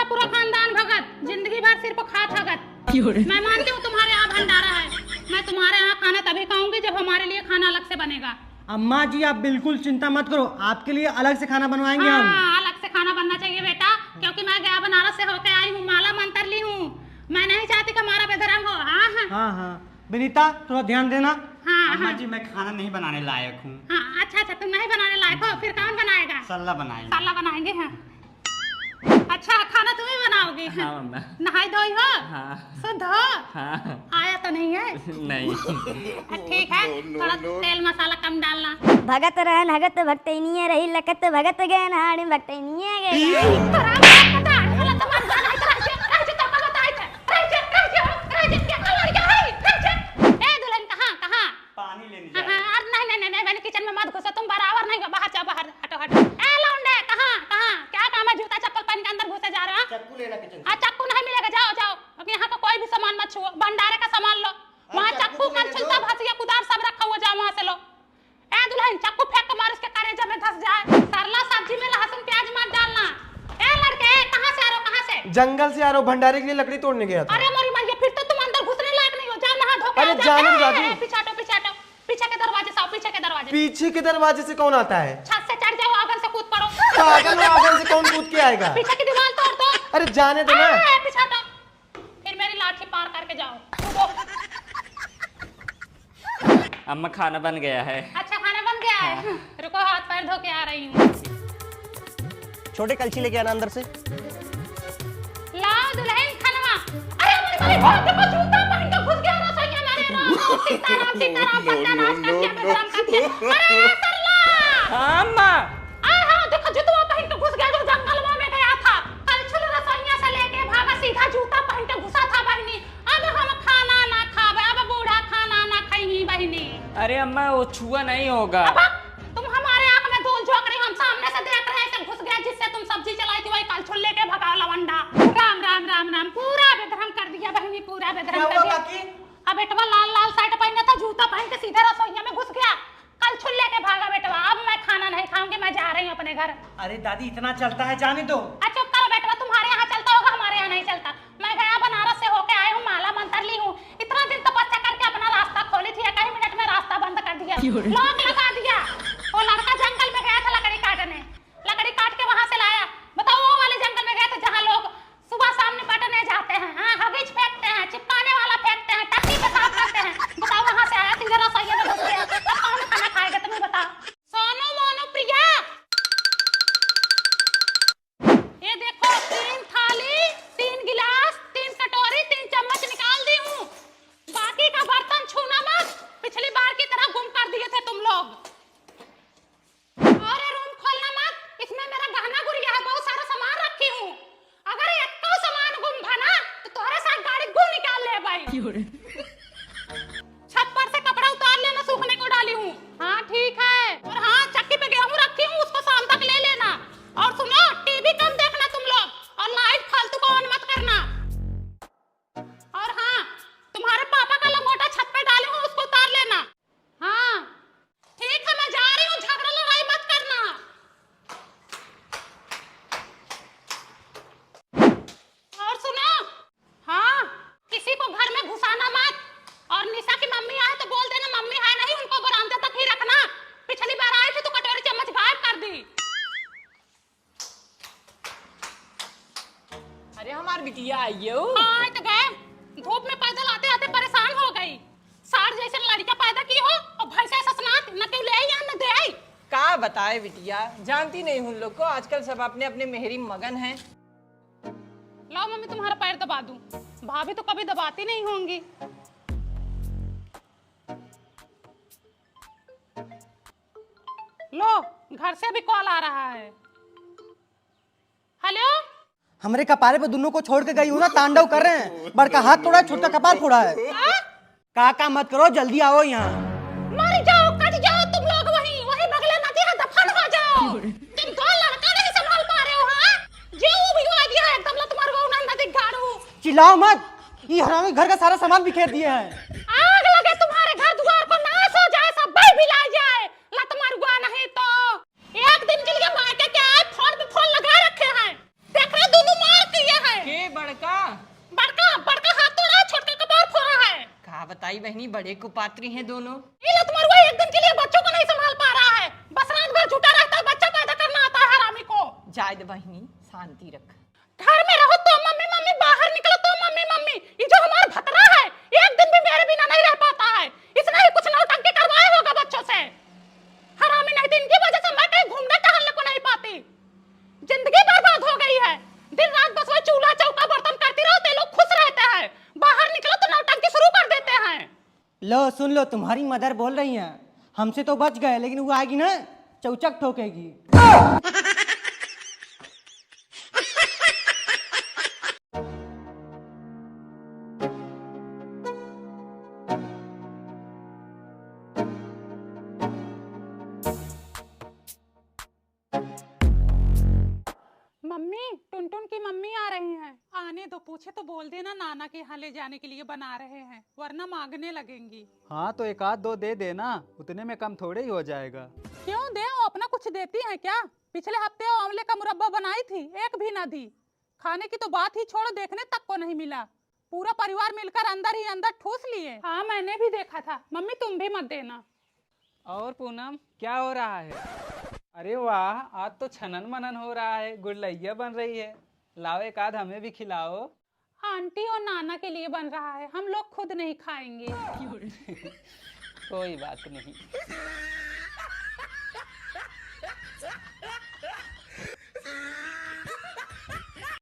तुम्हारा पूरा खानदान भगत, जिंदगी भर सिर्फ खा थगत। मैं मानती हूँ तुम्हारे यहाँ भंडारा है, मैं तुम्हारे यहाँ खाना तभी खाऊंगी जब हमारे लिए खाना अलग से बनेगा। अम्मा जी आप बिल्कुल चिंता मत करो, आपके लिए अलग से खाना बनवाएंगे हम। अलग से खाना बनना चाहिए बेटा, क्योंकि मैं गया बनारस से होके आई हूँ, माला मंत्र ली हूँ। मैं नहीं चाहती कि हमारा बेधर्म हो। हाँ विनीता थोड़ा ध्यान देना। अम्मा जी मैं खाना नहीं बनाने लायक हूँ। अच्छा तुम नहीं बनाने लायक हो, फिर कौन बनाएगा? सल्ला बनाएंगे। सल्ला बनाएंगे। हाँ अच्छा खाना तुम ही बनाओगे? हाँ मम्मा। नहाई धोई हो? हाँ। शुद्ध हो? हाँ। आया तो नहीं है? नहीं। ठीक है, थोड़ा तेल मसाला कम डालना। भगत रहन हगत भक्तैनिये रही लकत भगत गए नाड़ी भक्तैनिये गए। पानी लेने जा नहीं किचन में मत घुसो, तुम बराबर नहीं हो, बाहर जाओ, बाहर हटो हटो। ए लौंडे कहाँ क्या काम है? जूता चप्पल पहन के अंदर घुसे जा रहे हो? चक्कू लेना किचन। चक्कू नहीं मिलेगा, जाओ जाओ, यहाँ का कोई भी सामान मत छुओ, भंडारे का सामान लो। वहाँ चक्कू कलछुलता भसिया कुदार सब रखा हुआ, जाओ वहाँ से लो। ए दुल्हन चक्कू फेंक के मार, उसके कलेजे में धस जाए। सरला सब्जी में लहसुन प्याज मत डालना। ए लड़के कहाँ से आ रहे हो? कहाँ से? जंगल से आ रहा हूँ, भंडारे के लिए लकड़ी तोड़ने गया था। अरे मोरी मैया, फिर तो तुम अंदर घुसने लायक नहीं हो, जाओ नहा धो के। अरे जाने दो दादी। पिछाटो पिछाटो, पीछे के दरवाजे से आओ, पीछे के दरवाजे। पीछे के दरवाजे से कौन आता है? छत से चढ़ जाओ, आंगन से कूद पड़ो। आंगन में आंगन से कौन कूद के आएगा? पीछे की दीवार तोड़ दो। अरे जाने दो ना। पिछाटो, फिर मेरी लाठी पार करके जाओ। अम्मा खाना बन गया है। अच्छा खाना बन गया है? रुको हाथ पैर धो के आ रही हूँ। छोटे कलछी लेके आना अंदर से। लाओ दुल्हन खनवा। अरे मेरे भाई देखो, जूता पहन के घुस गया रसोई में मेरे। राम सीताराम सीताराम सत्यानाश कर दिया, बेशरम कर दिया। अरे सरला। हाँ अम्मा। हाँ देखो, जूता पहन के घुस गया जो जंगल में गया था। कलछुल रसोइया से लेके भागा, सीधा जूता पहन के घुसा था बहनी। अब हम खाना ना खावे, अब बूढ़ा खाना ना खाएंगी बहनी। अरे अम्मा वो छुआ नहीं होगा। तुम हमारे आंख में धूल झोंक रही, हम सामने से देख रहे हैं कि घुस गया जिससे तुम सब्जी चलाई थी, वही कलछुल लेके भगा लवंडा। राम राम राम राम, पूरा बेधर्म कर दिया बहनी, पूरा बेधर्म कर दिया। अब बेटवा लाल लाल शर्ट पहना था, जूता पहन के सीधे रसोइया में घुस गया, कलछुल लेके भागा बेटवा। अब मैं खाना नहीं खाऊंगी, मैं जा रही हूँ अपने घर। अरे दादी इतना चलता है, जाने दो। अच्छा चुप करो बेटवा, तुम्हारे यहाँ चलता होगा, हमारे यहाँ नहीं चलता। मैं गया बनारस से होके आई हूँ, माला मंत्र ली हूँ, इतना दिन तपस्या करके अपना रास्ता खोली थी, एक ही मिनट में रास्ता बंद कर दिया, लॉक लगा दिया। वो लड़का जंगल में गया था लकड़ी काटने, लकड़ी काट के वहां से लाया। बताओ वो वाले जंगल में गए थे जहाँ लोग सुबह शाम निपटने जाते हैं, हगीज फेंकते हैं, चिपकाने वाला फेंकते हैं, टट्टी पेशाब करते हैं। बताओ वहां से आया, सीधे रसोइया में घुस गया। अब कौन खाना खाएगा तुम्हें बताओ? सोनू मोनू प्रिया, ये देखो 3 थाली, 3 गिलास, 3 कटोरी, 3 चम्मच निकाल दी हूँ। बाकी का बर्तन छूना मत, पिछली बार की तरह गुम कर दिए थे तुम लोग। और ये रूम खोलना मत, इसमें मेरा गहना गुड़िया है, बहुत सारा सामान रखी हूँ। अगर एक तो सामान गुम भना तो तुम्हारे साथ गाड़ी गुम निकाल ले भाई। छत पर से कपड़ा उतार लेना, सूखने को डाली हूँ। हाँ ठीक है। और हाँ चक्की पे गेहूं रखी हूँ, उसको शाम तक ले लेना। और सुनो, टीवी कम देखना तुम लोग, और लाइट फालतू को ऑन मत करना। और हाँ तुम्हारे पापा का लंगोटा छत पे डाली हूँ, उसको उतार लेना। हाँ ठीक है, मैं जा रही हूँ, झगड़ा लड़ाई मत करना। और सुनो, हाँ किसी को घर में घुसाना मत। और निशा की मम्मी आए तो बोल देना मम्मी है नहीं, उनको बरामदे तक ही रखना। पिछली बार आई थी तो कटोरी चम्मच गायब कर दी। अरे हमार बिटिया आई हो। हाँ तो गए, धूप में पैदल आते आते परेशान हो गई। सार जैसे लड़का पैदा की हो और भैंसा ससनात, न क्यों ले आई या न दे आई। का बताए बिटिया, जानती नहीं उन लोग को, आजकल सब अपने अपने मेहरी मगन हैं। लो मम्मी तुम्हारा पैर दबा दूं, भाभी तो कभी दबाती नहीं होंगी। लो घर से भी कॉल आ रहा है। हेलो, हमारे कपारे पे दोनों को छोड़ के गई हूँ ना, तांडव कर रहे हैं। बड़का हाथ तोड़ा है, छोटा कपार फोड़ा है। काका मत करो, जल्दी आओ यहाँ। मर जाओ, कट जाओ तुम लोग, वहीं वहीं बगले नदी है, दफन हो जाओ। तुम दो लड़का नहीं संभाल पा रहे हो? हाँ जो भी हो गया एकदम, ला तुम्हारे को नदी गाड़ू। चिल्लाओ मत, ये हरामी घर का सारा सामान बिखेर दिए हैं। आग लगे तुम्हारे घर द्वार को, नाश हो जाए, सब भाई भी ला जाए। ला तुम्हारे गुआ नहीं तो एक दिन के लिए मायके के आए, फोन पे फोन लगा रखे हैं, देख रहे दोनों मार किए भाई बहनी बड़े कुपात्री हैं दोनों। ये लो तुम्हारा एक दिन के लिए बच्चों को नहीं संभाल पा रहा है, बस रात भर झूठा रहता है, बच्चा पैदा करना आता है हरामी को। जायद बहनी शांति रख। घर में रहो तो मम्मी मम्मी, बाहर निकलो तो मम्मी मम्मी। ये जो हमारा भतरा है एक दिन भी मेरे बिना नहीं रह पाता है, इसने ही कुछ नौटंकी करवाया होगा बच्चों से। हरामी नहीं थी, इनकी वजह से मैं कहीं घूमने टहलने को नहीं पाती। जिंदगी बर्बाद हो गई है, दिन रात बस वही चूल्हा चौका बर्तन करती रहो, ते लोग खुश रहते हैं। बाहर निकलो तो नौटंकी शुरू कर देते हैं। लो सुन लो, तुम्हारी मदर बोल रही हैं, हमसे तो बच गए, लेकिन वो आएगी ना चौचक ठोकेगी। मम्मी, टुनटुन की मम्मी आ रही हैं। आने दो, पूछे तो बोल देना नाना के यहाँ ले जाने के लिए बना रहे हैं, वरना मांगने लगेंगी। हाँ तो एक आध दो दे देना, उतने में कम थोड़े ही हो जाएगा। क्यों दे, वो अपना कुछ देती हैं क्या? पिछले हफ्ते वो आंवले का मुरब्बा बनाई थी, एक भी ना दी। खाने की तो बात ही छोड़ो, देखने तक को नहीं मिला। पूरा परिवार मिलकर अंदर ही अंदर ठूस लिए। हाँ मैंने भी देखा था। मम्मी तुम भी मत देना। और पूनम क्या हो रहा है? अरे वाह, आज तो छनन मनन हो रहा है, गुड़लैया बन रही है। लाओ एक आध हमें भी खिलाओ। आंटी और नाना के लिए बन रहा है, हम लोग खुद नहीं खाएंगे। कोई बात नहीं।